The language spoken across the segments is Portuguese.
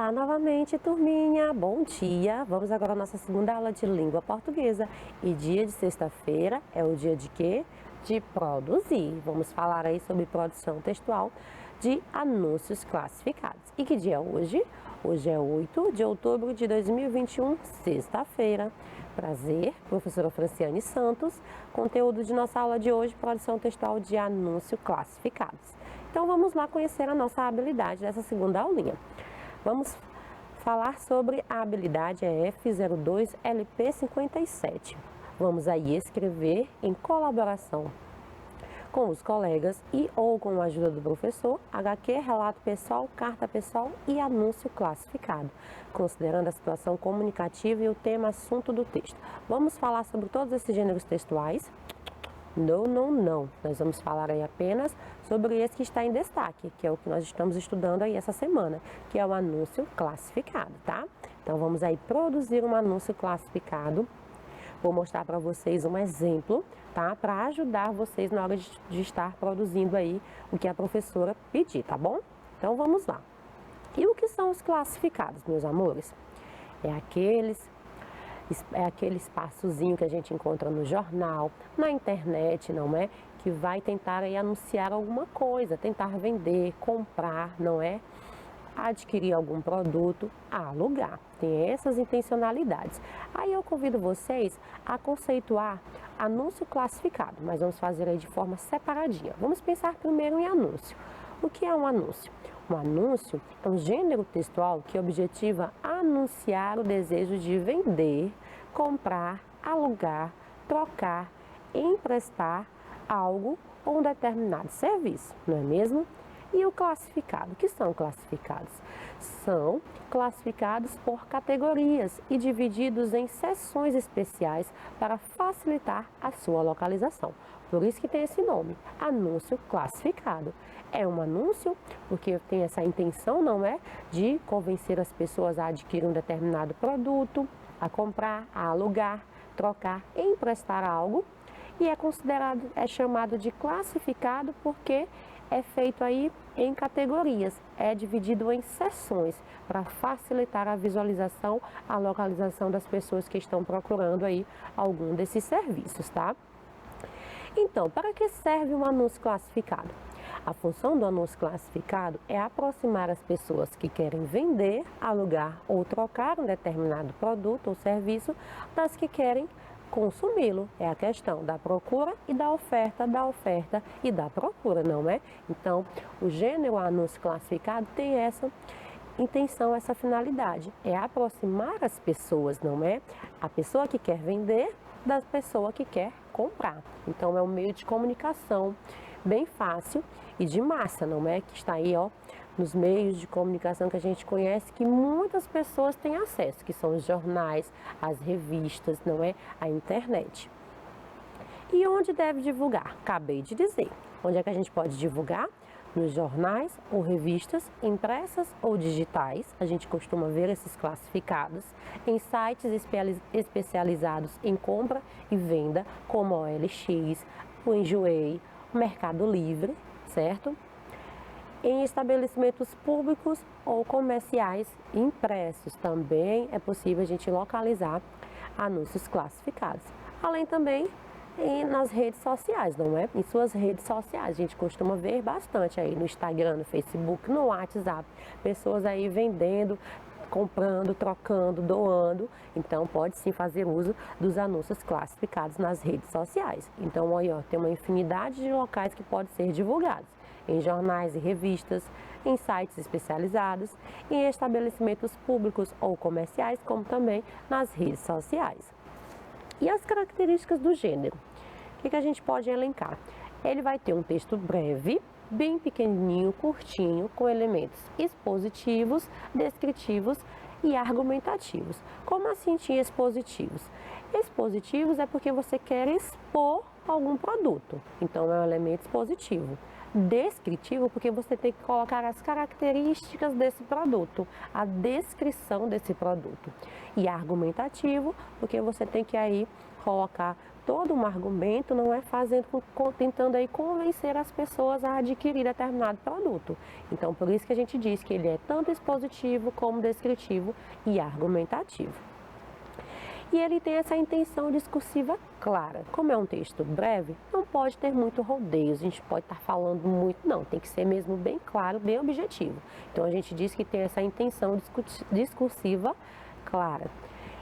Olá novamente, turminha, bom dia! Vamos agora à nossa segunda aula de língua portuguesa. E dia de sexta-feira é o dia de quê? De produzir. Vamos falar aí sobre produção textual de anúncios classificados. E que dia é hoje? Hoje é 8 de outubro de 2021, sexta-feira. Prazer, professora Franciane Santos. Conteúdo de nossa aula de hoje, produção textual de anúncios classificados. Então vamos lá conhecer a nossa habilidade dessa segunda aulinha. Vamos falar sobre a habilidade EF02 LP57. Vamos aí escrever em colaboração com os colegas e ou com a ajuda do professor, HQ, relato pessoal, carta pessoal e anúncio classificado, considerando a situação comunicativa e o tema assunto do texto. Vamos falar sobre todos esses gêneros textuais? Não. Nós vamos falar aí apenas sobre esse que está em destaque, que é o que nós estamos estudando aí essa semana, que é o anúncio classificado, tá? Então vamos aí produzir um anúncio classificado. Vou mostrar para vocês um exemplo, tá? Para ajudar vocês na hora de estar produzindo aí o que a professora pedir, tá bom? Então vamos lá. E o que são os classificados, meus amores? É aquele espaçozinho que a gente encontra no jornal, na internet, não é? Que vai tentar aí anunciar alguma coisa, tentar vender, comprar, não é? Adquirir algum produto, alugar. Tem essas intencionalidades. Aí eu convido vocês a conceituar anúncio classificado, mas vamos fazer aí de forma separadinha. Vamos pensar primeiro em anúncio. O que é um anúncio? Um anúncio é um gênero textual que objetiva anunciar o desejo de vender, comprar, alugar, trocar, emprestar algo ou um determinado serviço, não é mesmo? E o classificado? O que são classificados? São classificados por categorias e divididos em seções especiais para facilitar a sua localização. Por isso que tem esse nome, anúncio classificado. É um anúncio porque tem essa intenção, não é? De convencer as pessoas a adquirir um determinado produto, a comprar, a alugar, trocar, emprestar algo. E é chamado de classificado porque é feito aí em categorias, é dividido em seções para facilitar a visualização, a localização das pessoas que estão procurando aí algum desses serviços, tá? Então, para que serve um anúncio classificado? A função do anúncio classificado é aproximar as pessoas que querem vender, alugar ou trocar um determinado produto ou serviço das que querem consumi-lo. É a questão da procura e da oferta e da procura, não é? Então, o gênero anúncio classificado tem essa intenção, essa finalidade, é aproximar as pessoas, não é? A pessoa que quer vender da pessoa que quer comprar. Então, é um meio de comunicação bem fácil e de massa, não é? Que está aí, ó, nos meios de comunicação que a gente conhece, que muitas pessoas têm acesso, que são os jornais, as revistas, não é? A internet. E onde deve divulgar? Acabei de dizer. Onde é que a gente pode divulgar? Nos jornais ou revistas impressas ou digitais, a gente costuma ver esses classificados, em sites especializados em compra e venda, como a OLX, o Enjoei, o Mercado Livre, certo? Em estabelecimentos públicos ou comerciais impressos também é possível a gente localizar anúncios classificados. Além também nas redes sociais, não é? Em suas redes sociais, a gente costuma ver bastante aí no Instagram, no Facebook, no WhatsApp, pessoas aí vendendo, comprando, trocando, doando. Então, pode sim fazer uso dos anúncios classificados nas redes sociais. Então, aí, ó, tem uma infinidade de locais que podem ser divulgados. Em jornais e revistas, em sites especializados, em estabelecimentos públicos ou comerciais, como também nas redes sociais. E as características do gênero? O que a gente pode elencar? Ele vai ter um texto breve, bem pequenininho, curtinho, com elementos expositivos, descritivos e argumentativos. Como assim tinha expositivos? Expositivos é porque você quer expor algum produto, então é um elemento expositivo. Descritivo porque você tem que colocar as características desse produto, a descrição desse produto. E argumentativo porque você tem que aí colocar todo um argumento, não é tentando aí convencer as pessoas a adquirir determinado produto. Então, por isso que a gente diz que ele é tanto expositivo como descritivo e argumentativo. E ele tem essa intenção discursiva clara. Como é um texto breve, não pode ter muito rodeio, a gente pode estar falando muito, não, tem que ser mesmo bem claro, bem objetivo. Então a gente diz que tem essa intenção discursiva clara.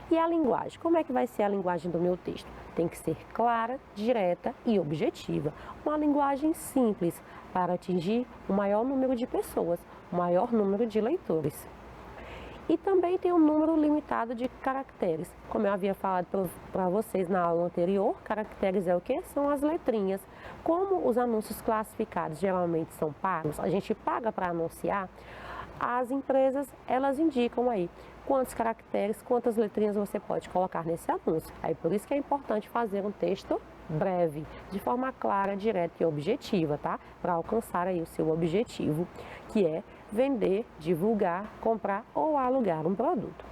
E a linguagem, como é que vai ser a linguagem do meu texto? Tem que ser clara, direta e objetiva. Uma linguagem simples para atingir o maior número de pessoas, o maior número de leitores. E também tem um número limitado de caracteres. Como eu havia falado para vocês na aula anterior, caracteres é o que? São as letrinhas. Como os anúncios classificados geralmente são pagos, a gente paga para anunciar, as empresas, elas indicam aí quantos caracteres, quantas letrinhas você pode colocar nesse anúncio. Aí por isso que é importante fazer um texto breve, de forma clara, direta e objetiva, tá? Para alcançar aí o seu objetivo, que é vender, divulgar, comprar ou alugar um produto.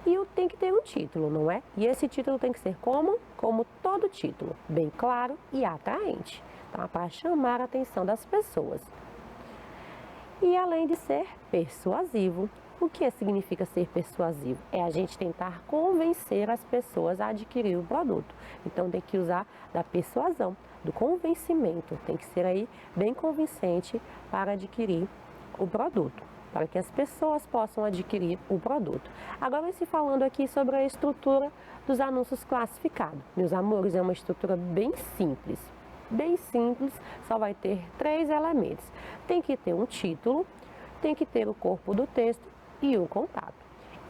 E tem que ter um título, não é? E esse título tem que ser como todo título, bem claro e atraente, tá? Para chamar a atenção das pessoas. E além de ser persuasivo, o que significa ser persuasivo? É a gente tentar convencer as pessoas a adquirir o produto. Então tem que usar da persuasão, do convencimento, tem que ser aí bem convincente para adquirir o produto, para que as pessoas possam adquirir o produto. Agora, se falando aqui sobre a estrutura dos anúncios classificados. Meus amores, é uma estrutura bem simples, só vai ter 3 elementos. Tem que ter um título, tem que ter o corpo do texto e um contato.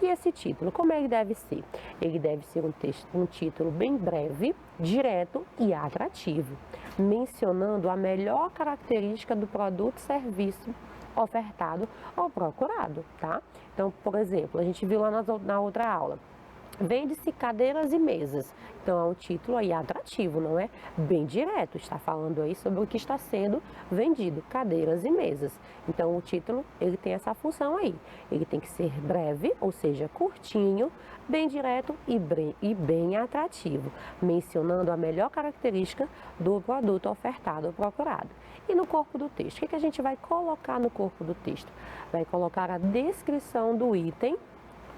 E esse título, como ele deve ser? Ele deve ser um título bem breve, direto e atrativo, mencionando a melhor característica do produto e serviço ofertado ou procurado, tá? Então, por exemplo, a gente viu lá na outra aula, vende-se cadeiras e mesas. Então é um título aí atrativo, não é? Bem direto, está falando aí sobre o que está sendo vendido, cadeiras e mesas. Então o título, ele tem essa função aí. Ele tem que ser breve, ou seja, curtinho, bem direto e bem atrativo, mencionando a melhor característica do produto ofertado ou procurado. E no corpo do texto, o que a gente vai colocar no corpo do texto? Vai colocar a descrição do item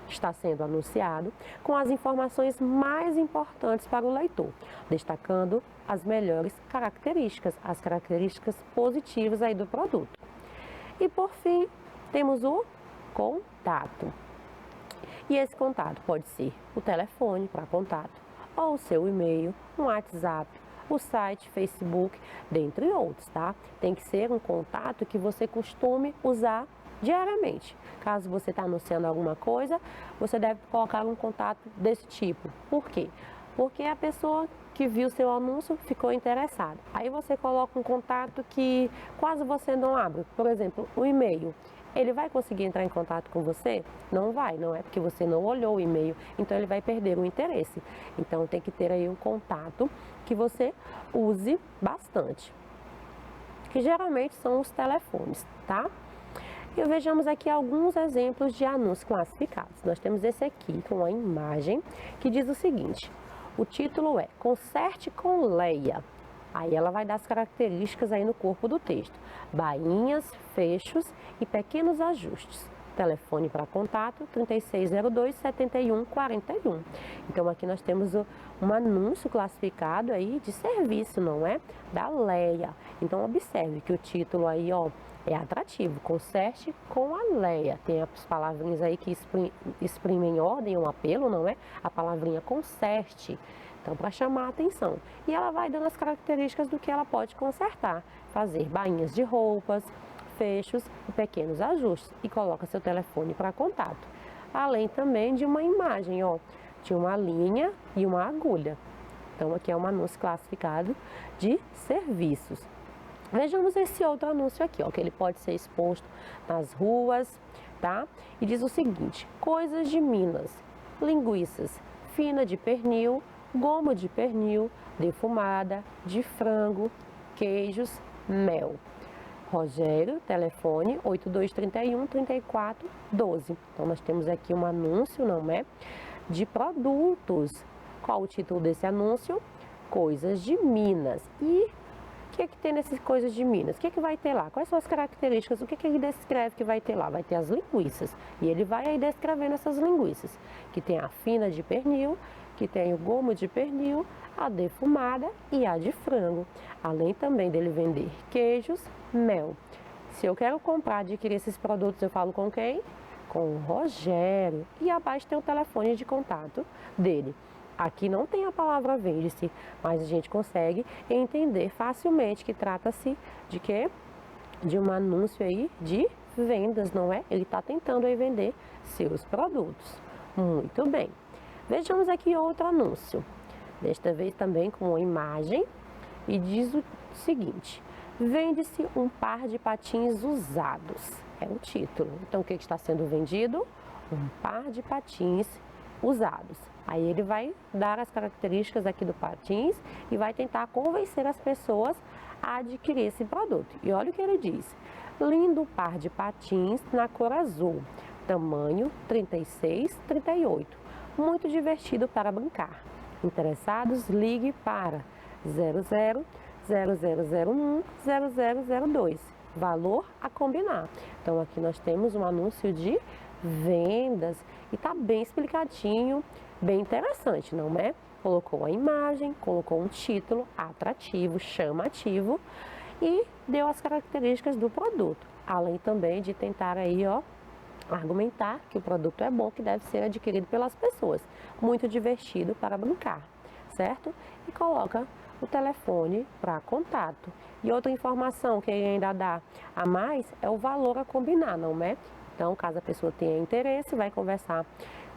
está sendo anunciado, com as informações mais importantes para o leitor, destacando as melhores características, as características positivas aí do produto. E por fim, temos o contato. E esse contato pode ser o telefone para contato, ou o seu e-mail, um WhatsApp, o site, Facebook, dentre outros, tá? Tem que ser um contato que você costume usar diariamente. Caso você está anunciando alguma coisa, você deve colocar um contato desse tipo. Por quê? Porque a pessoa que viu seu anúncio ficou interessada. Aí você coloca um contato que quase você não abre. Por exemplo, o e-mail. Ele vai conseguir entrar em contato com você? Não vai, não é porque você não olhou o e-mail, então ele vai perder o interesse. Então tem que ter aí um contato que você use bastante, que geralmente são os telefones, tá? E vejamos aqui alguns exemplos de anúncios classificados. Nós temos esse aqui com a imagem que diz o seguinte: o título é Conserte com Leia. Aí ela vai dar as características aí no corpo do texto: bainhas, fechos e pequenos ajustes. Telefone para contato 3602-7141. Então aqui nós temos um anúncio classificado aí de serviço, não é? Da Leia. Então observe que o título aí, ó, é atrativo. Conserte com a Leia. Tem as palavrinhas aí que exprimem ordem, um apelo, não é? A palavrinha conserte. Então, para chamar a atenção. E ela vai dando as características do que ela pode consertar. Fazer bainhas de roupas, fechos e pequenos ajustes. E coloca seu telefone para contato. Além também de uma imagem, ó, de uma linha e uma agulha. Então, aqui é um anúncio classificado de serviços. Vejamos esse outro anúncio aqui, ó, que ele pode ser exposto nas ruas, tá? E diz o seguinte: coisas de Minas, linguiças, fina de pernil, goma de pernil, defumada, de frango, queijos, mel. Rogério, telefone 8231-3412. Então, nós temos aqui um anúncio, não é? De produtos Qual o título desse anúncio? Coisas de Minas. E o que tem nessas coisas de Minas? O que vai ter lá? Quais são as características? O que ele descreve que vai ter lá? Vai ter as linguiças. E ele vai aí descrevendo essas linguiças. Que tem a fina de pernil, que tem o gomo de pernil, a defumada e a de frango. Além também dele vender queijos, mel. Se eu quero comprar, adquirir esses produtos, eu falo com quem? Com o Rogério. E abaixo tem o telefone de contato dele. Aqui não tem a palavra vende-se, mas a gente consegue entender facilmente que trata-se de quê? De um anúncio aí de vendas, não é? Ele está tentando aí vender seus produtos. Muito bem. Vejamos aqui outro anúncio. Desta vez também com uma imagem e diz o seguinte: vende-se um par de patins usados. É o título. Então o que está sendo vendido? Um par de patins usados. Aí ele vai dar as características aqui do patins e vai tentar convencer as pessoas a adquirir esse produto. E olha o que ele diz: lindo par de patins na cor azul, tamanho 36, 38, muito divertido para brincar. Interessados, ligue para 00 0001 0002. Valor a combinar. Então aqui nós temos um anúncio de vendas e tá bem explicadinho, bem interessante, não é? Colocou a imagem, colocou um título atrativo, chamativo e deu as características do produto, além também de tentar aí, ó, argumentar que o produto é bom, que deve ser adquirido pelas pessoas, muito divertido para brincar, certo? E coloca o telefone para contato. E outra informação que ele ainda dá a mais é o valor a combinar, não é? Então, caso a pessoa tenha interesse, vai conversar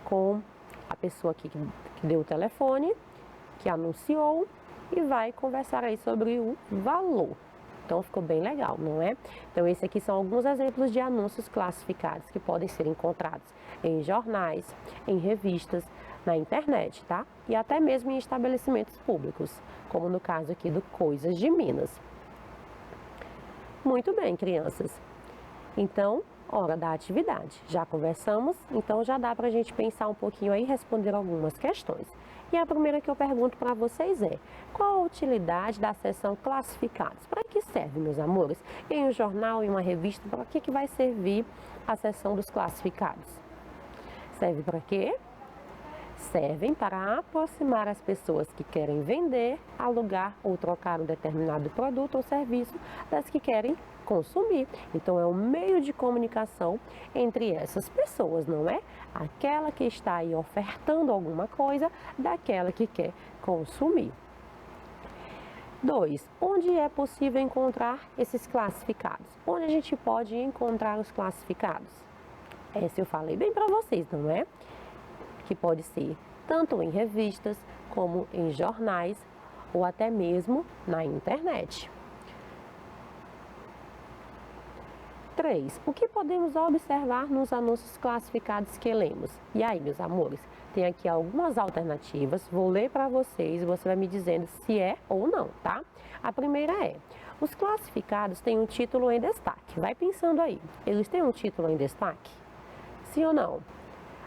com a pessoa aqui que deu o telefone, que anunciou, e vai conversar aí sobre o valor. Então, ficou bem legal, não é? Então, esses aqui são alguns exemplos de anúncios classificados que podem ser encontrados em jornais, em revistas, na internet, tá? E até mesmo em estabelecimentos públicos, como no caso aqui do Coisas de Minas. Muito bem, crianças. Então, hora da atividade. Já conversamos, então já dá para a gente pensar um pouquinho aí e responder algumas questões. E a primeira que eu pergunto para vocês é: qual a utilidade da seção classificados? Para que serve, meus amores? Em um jornal, em uma revista, para que vai servir a seção dos classificados? Serve para quê? Servem para aproximar as pessoas que querem vender, alugar ou trocar um determinado produto ou serviço das que querem consumir. Então, é um meio de comunicação entre essas pessoas, não é? Aquela que está aí ofertando alguma coisa daquela que quer consumir. 2. Onde é possível encontrar esses classificados? Onde a gente pode encontrar os classificados? Essa eu falei bem para vocês, não é? Que pode ser tanto em revistas, como em jornais, ou até mesmo na internet. 3. O que podemos observar nos anúncios classificados que lemos? E aí, meus amores, tem aqui algumas alternativas, vou ler para vocês e você vai me dizendo se é ou não, tá? A primeira é: os classificados têm um título em destaque. Vai pensando aí, eles têm um título em destaque? Sim ou não?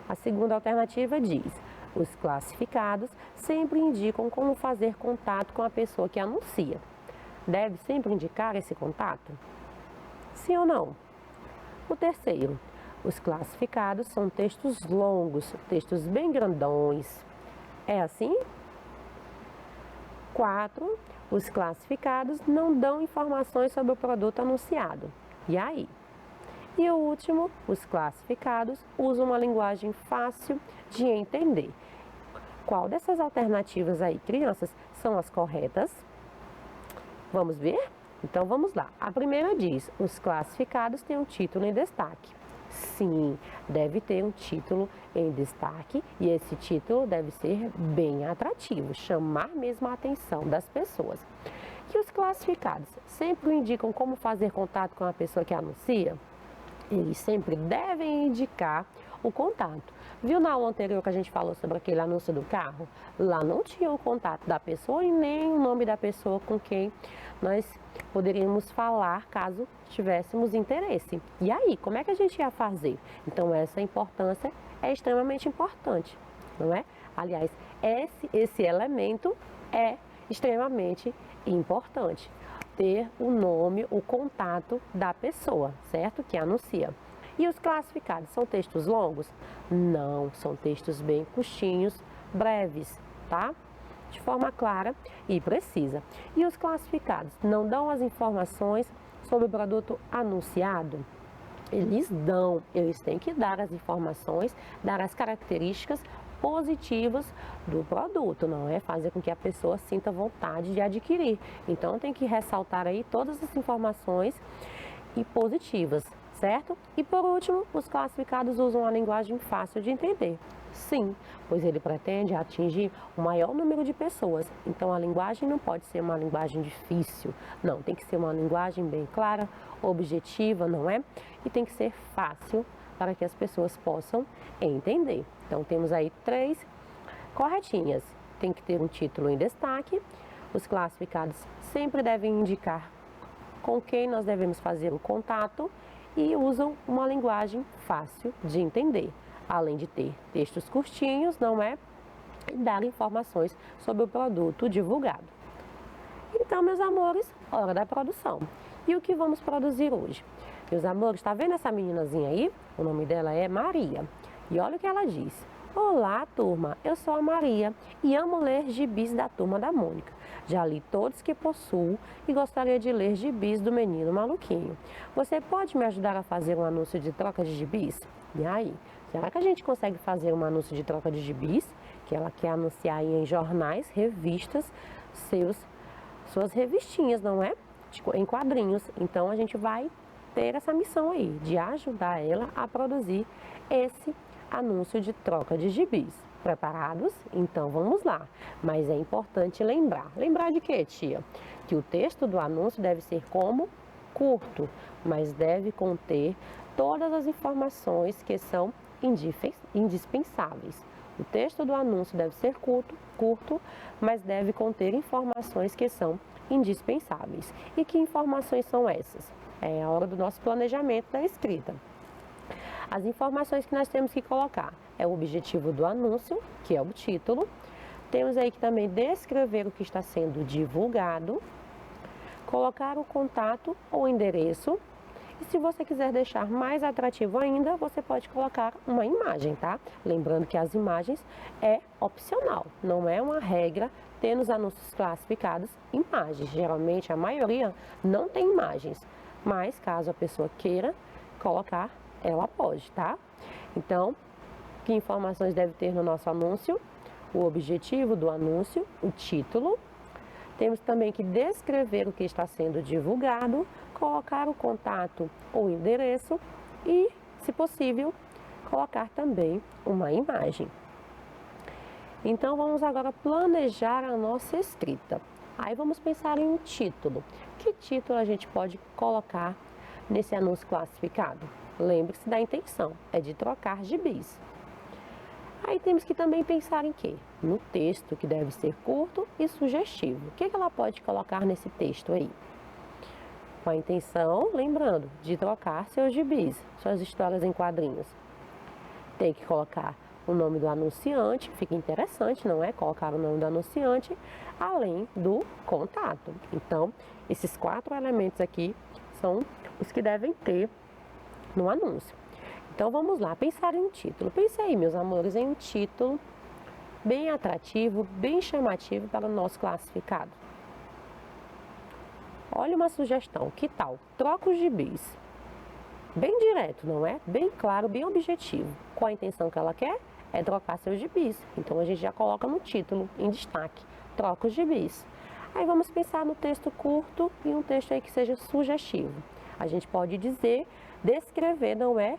A segunda alternativa diz: os classificados sempre indicam como fazer contato com a pessoa que anuncia. Deve sempre indicar esse contato? Sim ou não? O terceiro: os classificados são textos longos, textos bem grandões. É assim? 4. Os classificados não dão informações sobre o produto anunciado. E aí? E o último, os classificados usam uma linguagem fácil de entender. Qual dessas alternativas aí, crianças, são as corretas? Vamos ver? Então vamos lá. A primeira diz: os classificados têm um título em destaque. Sim, deve ter um título em destaque e esse título deve ser bem atrativo, chamar mesmo a atenção das pessoas. E os classificados sempre indicam como fazer contato com a pessoa que anuncia? Eles sempre devem indicar o contato. Viu na aula anterior que a gente falou sobre aquele anúncio do carro? Lá não tinha o contato da pessoa e nem o nome da pessoa com quem nós poderíamos falar caso tivéssemos interesse. E aí, como é que a gente ia fazer? Então, essa importância é extremamente importante, não é? Aliás, esse elemento é extremamente importante. Ter o nome, o contato da pessoa, certo? Que anuncia. E os classificados são textos longos? Não, são textos bem curtinhos, breves, tá? De forma clara e precisa. E os classificados não dão as informações sobre o produto anunciado? Eles dão, eles têm que dar as informações, dar as características positivas do produto, não é? Fazer com que a pessoa sinta vontade de adquirir. Então tem que ressaltar aí todas as informações e positivas, certo? E por último, os classificados usam a linguagem fácil de entender. Sim, pois ele pretende atingir o maior número de pessoas. Então a linguagem não pode ser uma linguagem difícil, não, tem que ser uma linguagem bem clara, objetiva, não é? E tem que ser fácil para que as pessoas possam entender. Então temos aí 3 corretinhas. Tem que ter um título em destaque. Os classificados sempre devem indicar com quem nós devemos fazer o contato e usam uma linguagem fácil de entender. Além de ter textos curtinhos, não é? E dar informações sobre o produto divulgado. Então, meus amores, hora da produção. E o que vamos produzir hoje? Meus amores, está vendo essa meninazinha aí? O nome dela é Maria. E olha o que ela diz. Olá, turma, eu sou a Maria e amo ler gibis da Turma da Mônica. Já li todos que possuo e gostaria de ler gibis do Menino Maluquinho. Você pode me ajudar a fazer um anúncio de troca de gibis? E aí, será que a gente consegue fazer um anúncio de troca de gibis? Que ela quer anunciar aí em jornais, revistas, suas revistinhas, não é? Em quadrinhos. Então a gente vai ter essa missão aí, de ajudar ela a produzir esse anúncio de troca de gibis. Preparados? Então vamos lá. Mas é importante lembrar. Lembrar de quê, tia? Que o texto do anúncio deve ser como? Curto, mas deve conter todas as informações que são indispensáveis. O texto do anúncio deve ser curto, mas deve conter informações que são indispensáveis. E que informações são essas? É a hora do nosso planejamento da escrita. As informações que nós temos que colocar é o objetivo do anúncio, que é o título. Temos aí que também descrever o que está sendo divulgado, colocar o contato ou endereço. E se você quiser deixar mais atrativo ainda, você pode colocar uma imagem, tá? Lembrando que as imagens é opcional, não é uma regra ter nos anúncios classificados imagens. Geralmente a maioria não tem imagens, mas caso a pessoa queira colocar, ela pode, tá? Então, que informações deve ter no nosso anúncio? O objetivo do anúncio, o título. Temos também que descrever o que está sendo divulgado, colocar o contato ou endereço e, se possível, colocar também uma imagem. Então, vamos agora planejar a nossa escrita. Aí vamos pensar em um título. Que título a gente pode colocar nesse anúncio classificado? Lembre-se da intenção, é de trocar gibis. Aí temos que também pensar em quê? No texto, que deve ser curto e sugestivo. O que ela pode colocar nesse texto aí? Com a intenção, lembrando, de trocar seus gibis, suas histórias em quadrinhos. Tem que colocar o nome do anunciante, fica interessante, não é? Colocar o nome do anunciante, além do contato. Então, esses 4 elementos aqui são os que devem ter no anúncio. Então vamos lá, pensar em um título. Pense aí, meus amores, em um título bem atrativo, bem chamativo para o nosso classificado. Olha uma sugestão, que tal? Troca os gibis. Bem direto, não é? Bem claro, bem objetivo. Qual a intenção que ela quer? É trocar seus gibis. Então a gente já coloca no título, em destaque, troca os gibis. Aí vamos pensar no texto curto e um texto aí que seja sugestivo. A gente pode descrever, não é?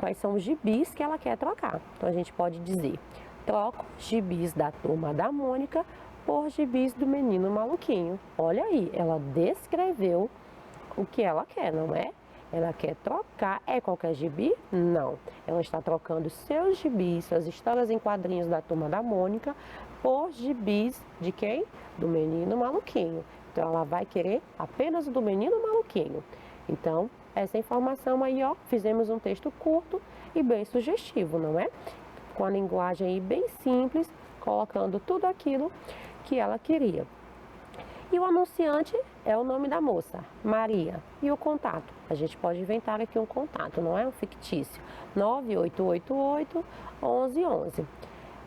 Quais são os gibis que ela quer trocar. Então a gente pode dizer, troco gibis da Turma da Mônica por gibis do Menino Maluquinho. Olha aí, ela descreveu o que ela quer, não é? Ela quer trocar, é qualquer gibi? Não. Ela está trocando seus gibis, suas histórias em quadrinhos da Turma da Mônica por gibis de quem? Do Menino Maluquinho. Então ela vai querer apenas o do Menino Maluquinho. Então, essa informação aí, ó, fizemos um texto curto e bem sugestivo, não é? Com a linguagem aí bem simples, colocando tudo aquilo que ela queria. E o anunciante é o nome da moça, Maria. E o contato? A gente pode inventar aqui um contato, não é um fictício. 9888 1111.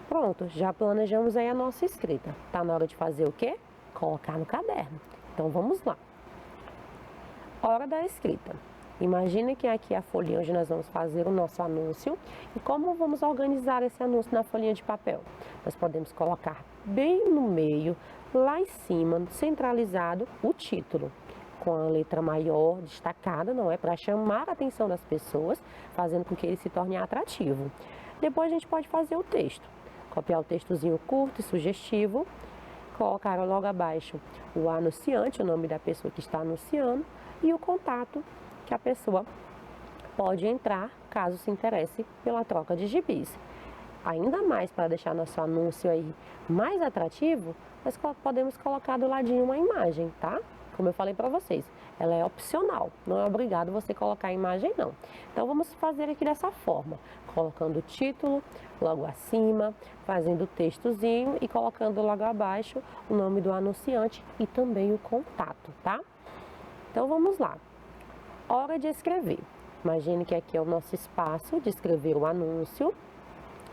Pronto, já planejamos aí a nossa escrita. Tá na hora de fazer o quê? Colocar no caderno. Então vamos lá. Hora da escrita. Imagine que aqui é a folhinha onde nós vamos fazer o nosso anúncio. E como vamos organizar esse anúncio na folhinha de papel? Nós podemos colocar bem no meio, lá em cima, centralizado, o título, com a letra maior, destacada, não é? Para chamar a atenção das pessoas, fazendo com que ele se torne atrativo. Depois a gente pode fazer o texto. Copiar o textozinho curto e sugestivo, colocar logo abaixo o anunciante, o nome da pessoa que está anunciando, e o contato que a pessoa pode entrar caso se interesse pela troca de gibis. Ainda mais para deixar nosso anúncio aí mais atrativo, nós podemos colocar do ladinho uma imagem, tá? Como eu falei para vocês, ela é opcional, não é obrigado você colocar a imagem não. Então vamos fazer aqui dessa forma, colocando o título logo acima, fazendo o textozinho e colocando logo abaixo o nome do anunciante e também o contato, tá? Então vamos lá. Hora de escrever. Imagine que aqui é o nosso espaço de escrever o anúncio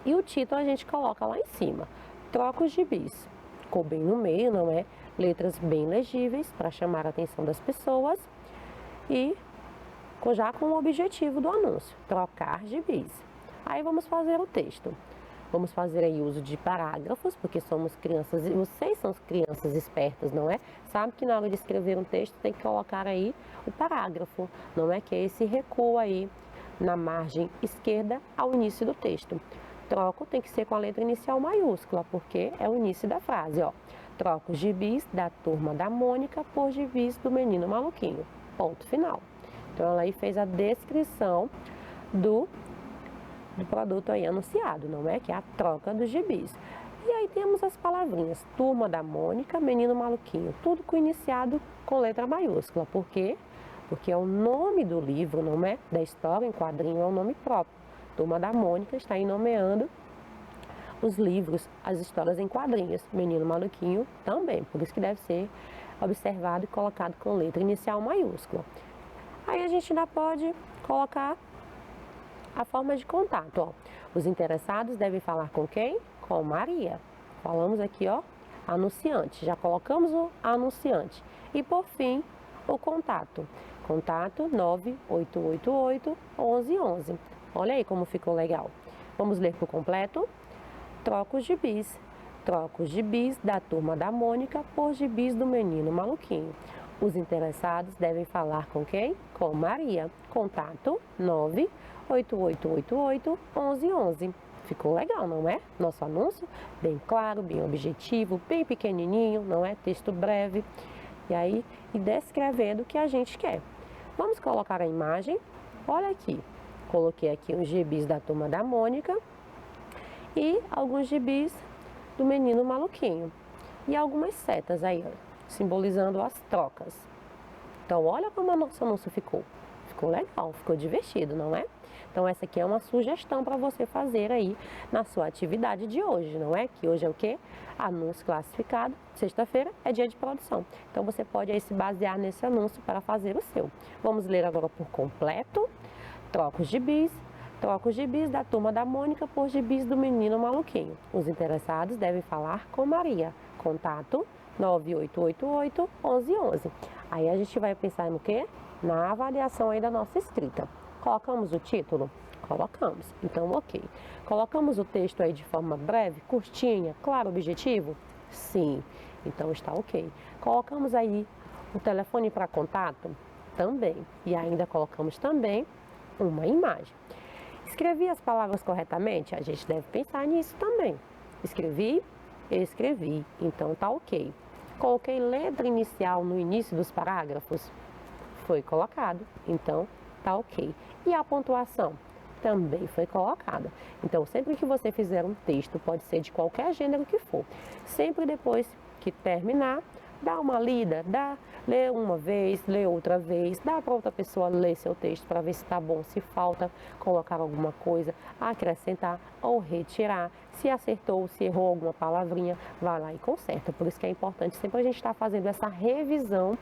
e o título a gente coloca lá em cima. Troca os gibis. Ficou bem no meio, não é? Letras bem legíveis para chamar a atenção das pessoas e já com o objetivo do anúncio, trocar gibis. Aí vamos fazer o texto. Vamos fazer aí uso de parágrafos, porque somos crianças, e vocês são crianças espertas, não é? Sabe que na hora de escrever um texto tem que colocar aí o parágrafo, não é? Que é esse recuo aí na margem esquerda ao início do texto. Troco tem que ser com a letra inicial maiúscula, porque é o início da frase, ó. Troco os gibis da turma da Mônica por gibis do menino maluquinho. Ponto final. Então ela aí fez a descrição do produto aí anunciado, não é? Que é a troca dos gibis. E aí temos as palavrinhas turma da Mônica, menino maluquinho, tudo iniciado com letra maiúscula. Por quê? Porque é o nome do livro, não é? Da história em quadrinho é o nome próprio. Turma da Mônica está aí nomeando os livros, as histórias em quadrinhos. Menino maluquinho também, por isso que deve ser observado e colocado com letra inicial maiúscula. Aí a gente ainda pode colocar a forma de contato, ó. Os interessados devem falar com quem? Com Maria. Falamos aqui, ó, anunciante. Já colocamos o anunciante. E por fim, o contato. Contato 9888 1111. Olha aí como ficou legal. Vamos ler por completo? Troca os gibis. Troca os gibis da turma da Mônica por gibis do menino maluquinho. Os interessados devem falar com quem? Com Maria. Contato 98888 1111. Ficou legal, não é? Nosso anúncio bem claro, bem objetivo, bem pequenininho, não é? Texto breve. E aí, e descrevendo o que a gente quer. Vamos colocar a imagem. Olha aqui. Coloquei aqui os gibis da turma da Mônica e alguns gibis do menino maluquinho. E algumas setas aí, ó, simbolizando as trocas. Então, olha como o nosso anúncio ficou. Ficou legal, ficou divertido, não é? Então, essa aqui é uma sugestão para você fazer aí na sua atividade de hoje, não é? Que hoje é o quê? Anúncio classificado. Sexta-feira é dia de produção. Então, você pode aí se basear nesse anúncio para fazer o seu. Vamos ler agora por completo. Troca os gibis. Troca os gibis da turma da Mônica por gibis do menino maluquinho. Os interessados devem falar com Maria. Contato 9888 1111. Aí a gente vai pensar no quê? Na avaliação aí da nossa escrita. Colocamos o título? Colocamos. Então, ok. Colocamos o texto aí de forma breve, curtinha, claro, objetivo? Sim. Então, está ok. Colocamos aí o telefone para contato? Também. E ainda colocamos também uma imagem. Escrevi as palavras corretamente? A gente deve pensar nisso também. Escrevi? Escrevi. Então, tá ok. Coloquei letra inicial no início dos parágrafos? Foi colocado. Então, tá ok. E a pontuação? Também foi colocada. Então, sempre que você fizer um texto, pode ser de qualquer gênero que for, sempre depois que terminar, dá uma lida, lê uma vez, lê outra vez, dá para outra pessoa ler seu texto para ver se está bom, se falta colocar alguma coisa, acrescentar ou retirar. Se acertou, se errou alguma palavrinha, vai lá e conserta. Por isso que é importante sempre a gente estar fazendo essa revisão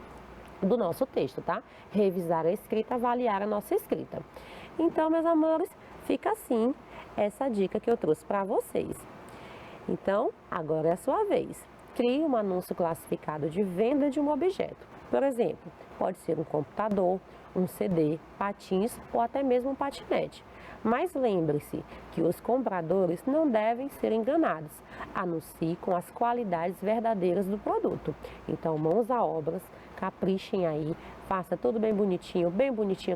do nosso texto, tá? Revisar a escrita, avaliar a nossa escrita. Então, meus amores, fica assim essa dica que eu trouxe para vocês. Então, agora é a sua vez. Crie um anúncio classificado de venda de um objeto. Por exemplo, pode ser um computador, um CD, patins ou até mesmo um patinete. Mas lembre-se que os compradores não devem ser enganados. Anuncie com as qualidades verdadeiras do produto. Então, mãos à obras, caprichem aí, faça tudo bem bonitinho,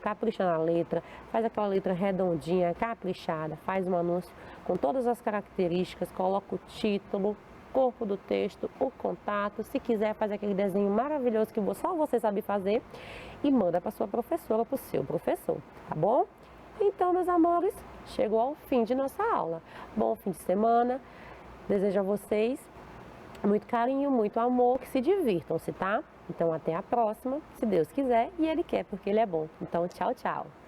capricha na letra, faz aquela letra redondinha, caprichada, faz um anúncio com todas as características, coloca o título, corpo do texto, o contato, se quiser faz aquele desenho maravilhoso que só você sabe fazer e manda para sua professora, para o seu professor, tá bom? Então, meus amores, chegou ao fim de nossa aula. Bom fim de semana, desejo a vocês muito carinho, muito amor, que se divirtam-se, tá? Então, até a próxima, se Deus quiser e Ele quer, porque Ele é bom. Então, tchau, tchau!